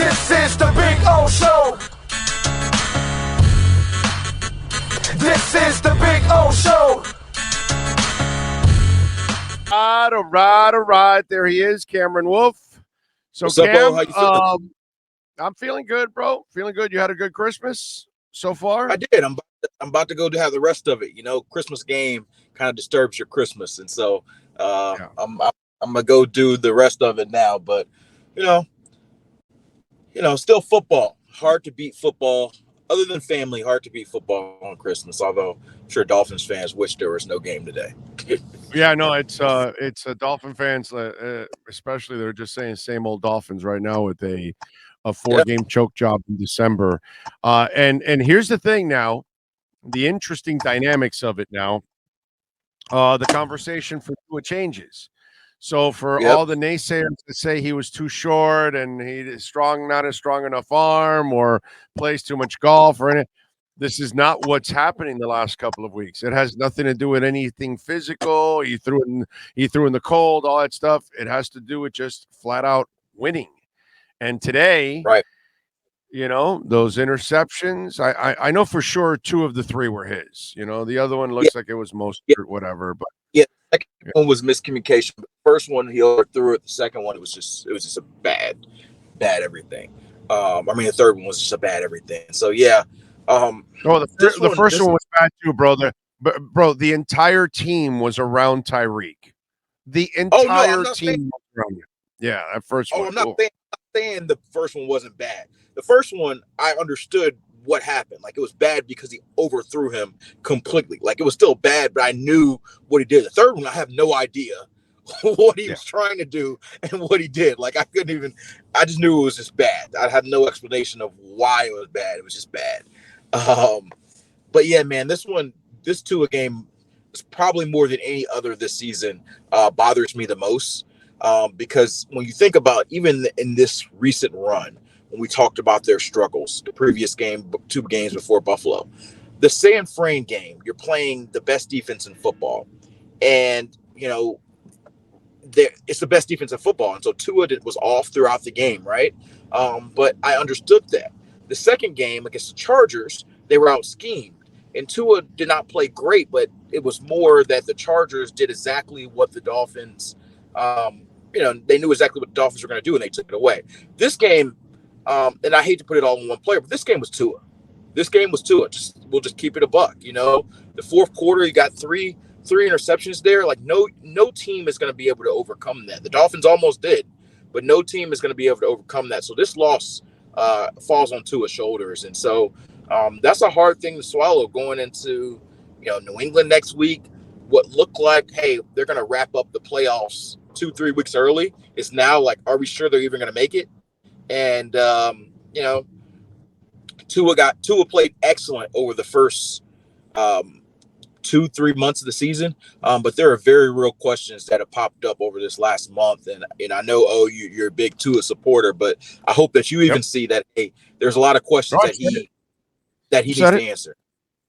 This is the Big O Show. This is the Big O Show. All right. There he is, Cameron Wolfe. So, What's up, Cam, How you feeling? I'm feeling good, bro. Feeling good. You had a good Christmas so far? I did. I'm about to go to have the rest of it. You know, Christmas game kind of disturbs your Christmas, and so I'm gonna go do the rest of it now. But you know, still football. Hard to beat football. Other than family, hard to beat football on Christmas. Although I'm sure Dolphins fans wish there was no game today. Yeah, no, it's Dolphin fans, especially they're just saying same old Dolphins right now with a 4-game choke job in December. And here's the thing now, the interesting dynamics of it now. The conversation for Tua changes. So for all the naysayers to say he was too short and he is strong, not a strong enough arm, or plays too much golf or anything, this is not what's happening the last couple of weeks. It has nothing to do with anything physical. He threw in the cold, all that stuff. It has to do with just flat out winning. And today, right, you know, those interceptions, I know for sure 2 of the 3 were his. You know, the other one looks like it was most whatever, but the second one was miscommunication. The first one he overthrew it. The second one it was just a bad everything. The third one was just a bad everything. So yeah. The first one was bad too, bro. The entire team was around Tyreek. The entire team was around him. Yeah, that first one. I'm not saying the first one wasn't bad. The first one, I understood what happened. Like, it was bad because he overthrew him completely. Like, it was still bad, but I knew what he did. The third one, I have no idea what he was trying to do and what he did. Like, I just knew it was just bad. I had no explanation of why it was bad. It was just bad. But yeah, man, this Tua game is probably more than any other this season bothers me the most. Because when you think about even in this recent run, when we talked about their struggles, the previous game, 2 games before Buffalo, the San Fran game, you're playing the best defense in football. And, you know, it's the best defense in football. And so Tua was off throughout the game, right? But I understood that. The second game against the Chargers, they were out schemed. And Tua did not play great, but it was more that the Chargers did exactly what the Dolphins, they knew exactly what the Dolphins were going to do, and they took it away. This game, and I hate to put it all in one player, but this game was Tua. We'll just keep it a buck. You know, the fourth quarter, you got three interceptions there. Like, no team is going to be able to overcome that. The Dolphins almost did, but no team is going to be able to overcome that. So this loss falls on Tua's shoulders, and so that's a hard thing to swallow going into New England next week. What looked like, hey, they're going to wrap up the playoffs 2-3 weeks early. It's now like, are we sure they're even going to make it? And Tua played excellent over the first 2-3 months of the season, but there are very real questions that have popped up over this last month, and I know you're a big Tua supporter, but I hope that you even see that, hey, there's a lot of questions that he needs to answer.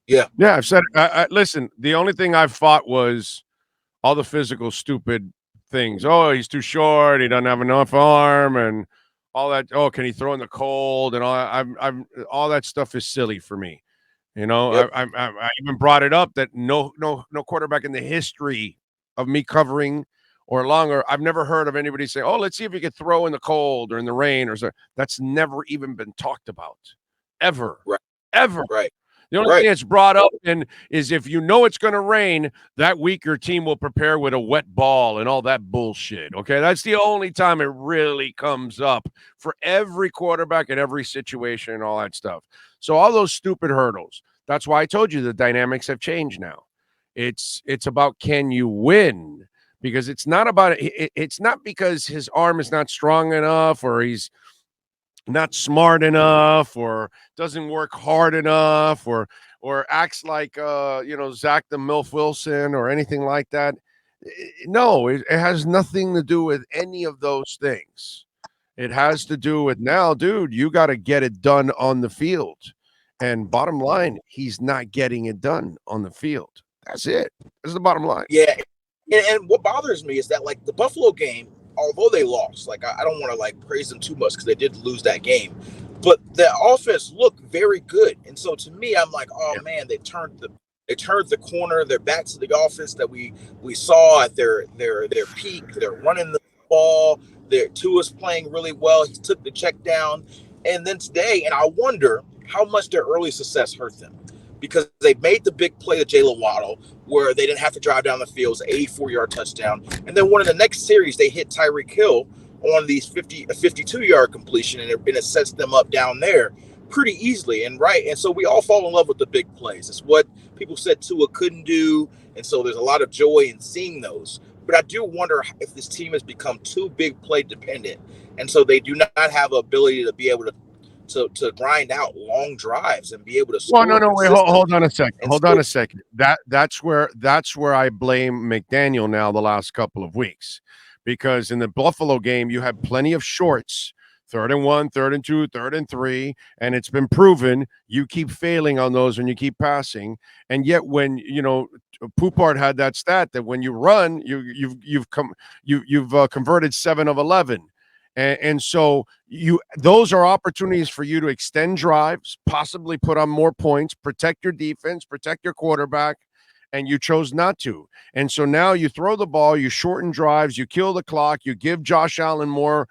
Yeah, I've said it. Listen, the only thing I've fought was all the physical stupid things. Oh, he's too short. He doesn't have enough arm, and all that. Oh, can he throw in the cold? And all all that stuff is silly for me. You know, I even brought it up that no quarterback in the history of me covering or longer, I've never heard of anybody say, "Oh, let's see if he could throw in the cold or in the rain," or so. That's never even been talked about, ever, ever. Right. The only thing that's brought up is if you know it's going to rain, that week your team will prepare with a wet ball and all that bullshit. Okay, that's the only time it really comes up for every quarterback in every situation and all that stuff. So all those stupid hurdles. That's why I told you the dynamics have changed now. It's about, can you win? Because it's not about it's not because his arm is not strong enough or he's not smart enough or doesn't work hard enough or acts like Zach the MILF Wilson or anything like that. No, it has nothing to do with any of those things. It has to do with, now, dude, you got to get it done on the field. And bottom line, he's not getting it done on the field. That's it. That's the bottom line. Yeah. And what bothers me is that, like, the Buffalo game, although they lost, like I don't want to like praise them too much because they did lose that game, but the offense looked very good. And so to me, I'm like, oh man, they turned the corner. They're back to the offense that we saw at their peak. They're running the ball. Their Tua's playing really well. He took the check down. And then today, and I wonder how much their early success hurt them, because they made the big play to Jalen Waddle where they didn't have to drive down the field. It was an 84-yard touchdown. And then one of the next series, they hit Tyreek Hill on these 52-yard completion, and it sets them up down there pretty easily. And so we all fall in love with the big plays. It's what people said Tua couldn't do. And so there's a lot of joy in seeing those. But I do wonder if this team has become too big play dependent. And so they do not have the ability to be able to grind out long drives and be able to score. Well, no, wait, hold on a second. Hold on a second. That's where I blame McDaniel now the last couple of weeks, because in the Buffalo game you had plenty of shorts, 3rd and 1, 3rd and 2, 3rd and 3, and it's been proven you keep failing on those when you keep passing. And yet when Poupart had that stat that when you run, you've converted 7 of 11. And so those are opportunities for you to extend drives, possibly put on more points, protect your defense, protect your quarterback, and you chose not to. And so now you throw the ball, you shorten drives, you kill the clock, you give Josh Allen more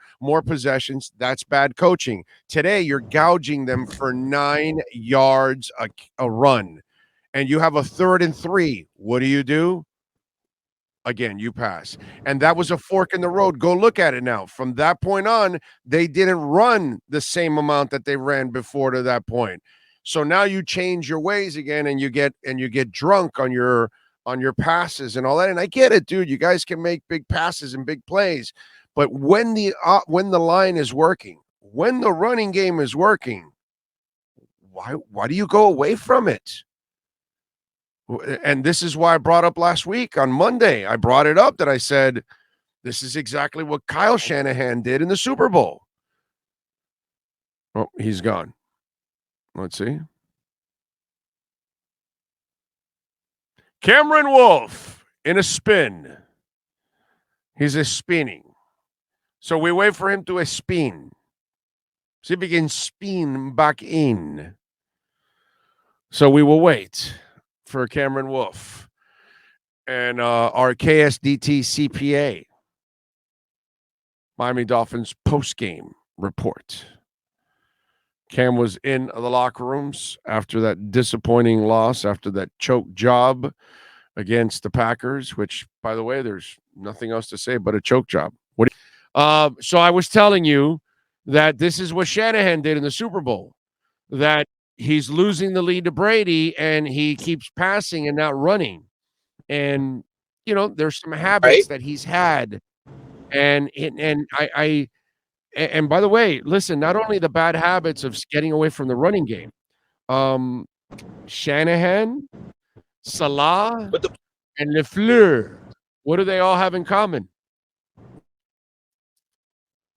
possessions. That's bad coaching. Today, you're gouging them for 9 yards a run, and you have a 3rd and 3. What do? Again, you pass. And that was a fork in the road. Go look at it now. From that point on, they didn't run the same amount that they ran before to that point. So now you change your ways again, and you get drunk on your passes and all that. And I get it, dude. You guys can make big passes and big plays, but when the line is working, when the running game is working, why do you go away from it? And this is why I brought up last week on Monday. I brought it up that I said, this is exactly what Kyle Shanahan did in the Super Bowl. Oh, he's gone. Let's see. Cameron Wolfe in a spin. He's a spinning. So we wait for him to spin. See if he can spin back in. So we will wait for Cameron Wolfe and our KSDT CPA, Miami Dolphins post-game report. Cam was in the locker rooms after that disappointing loss, after that choke job against the Packers, which, by the way, there's nothing else to say but a choke job. So I was telling you that this is what Shanahan did in the Super Bowl, that he's losing the lead to Brady, and he keeps passing and not running. And, there's some habits that he's had. And by the way, listen, not only the bad habits of getting away from the running game, Shanahan, Salah, and LeFleur, what do they all have in common?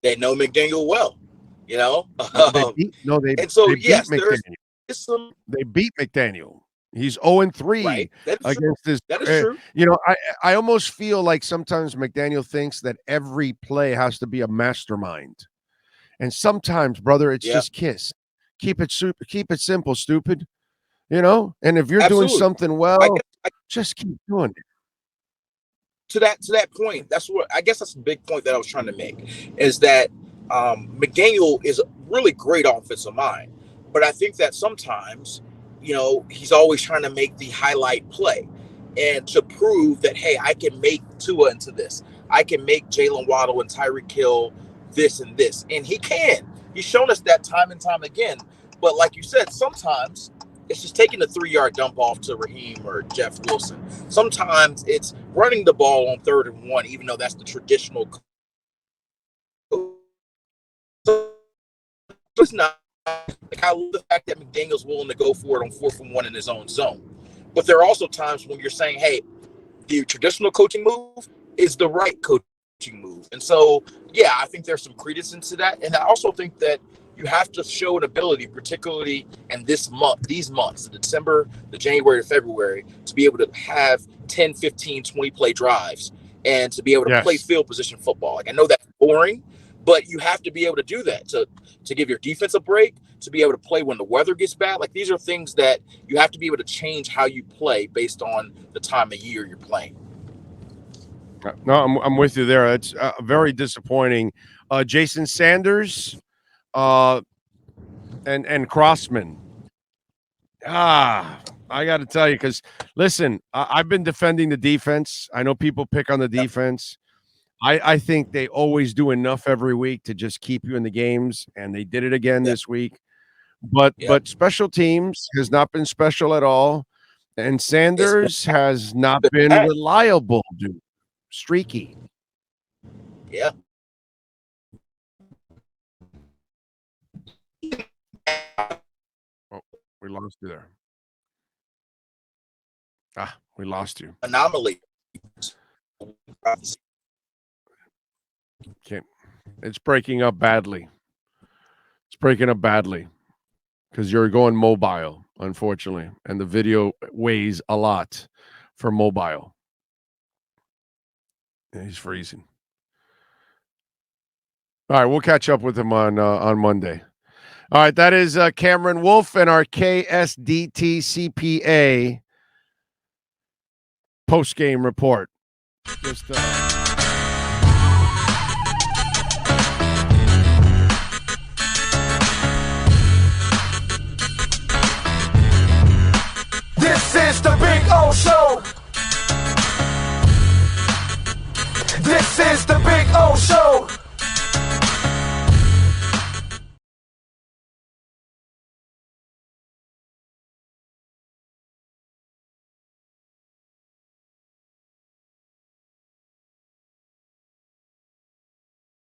They know McDaniel well, They beat McDaniel. He's 0-3 against this. That is true. I almost feel like sometimes McDaniel thinks that every play has to be a mastermind. And sometimes, brother, it's just KISS. Keep it simple, stupid. And if you're doing something well, just keep doing it. To that point, that's the big point that I was trying to make, is that McDaniel is a really great offensive mind, but I think that sometimes, he's always trying to make the highlight play, and to prove that, hey, I can make Tua into this, I can make Jalen Waddle and Tyreek Hill this and this, and he can. He's shown us that time and time again. But like you said, sometimes it's just taking a 3-yard dump off to Raheem or Jeff Wilson. Sometimes it's running the ball on 3rd and 1, even though that's the traditional. It's not. Like, I love the fact that McDaniel's willing to go for it on 4th and 1 in his own zone. But there are also times when you're saying, hey, the traditional coaching move is the right coaching move. And so, yeah, I think there's some credence into that. And I also think that you have to show an ability, particularly in these months, the December, the January, the February, to be able to have 10, 15, 20 play drives and to be able to play field position football. Like, I know that's boring, but you have to be able to do that to give your defense a break, to be able to play when the weather gets bad. Like, these are things that you have to be able to change how you play based on the time of year you're playing. No, I'm with you there. It's very disappointing. Jason Sanders and Crossman. I got to tell you, because listen, I've been defending the defense. I know people pick on the defense. I think they always do enough every week to just keep you in the games, and they did it again this week. But special teams has not been special at all, and Sanders has not been reliable, dude. Streaky. Yeah. Oh, we lost you there. We lost you. Anomaly. Okay. It's breaking up badly. It's breaking up badly because you're going mobile, unfortunately, and the video weighs a lot for mobile. Yeah, he's freezing. All right, we'll catch up with him on Monday. All right, that is Cameron Wolfe and our KSDT CPA post-game report. Just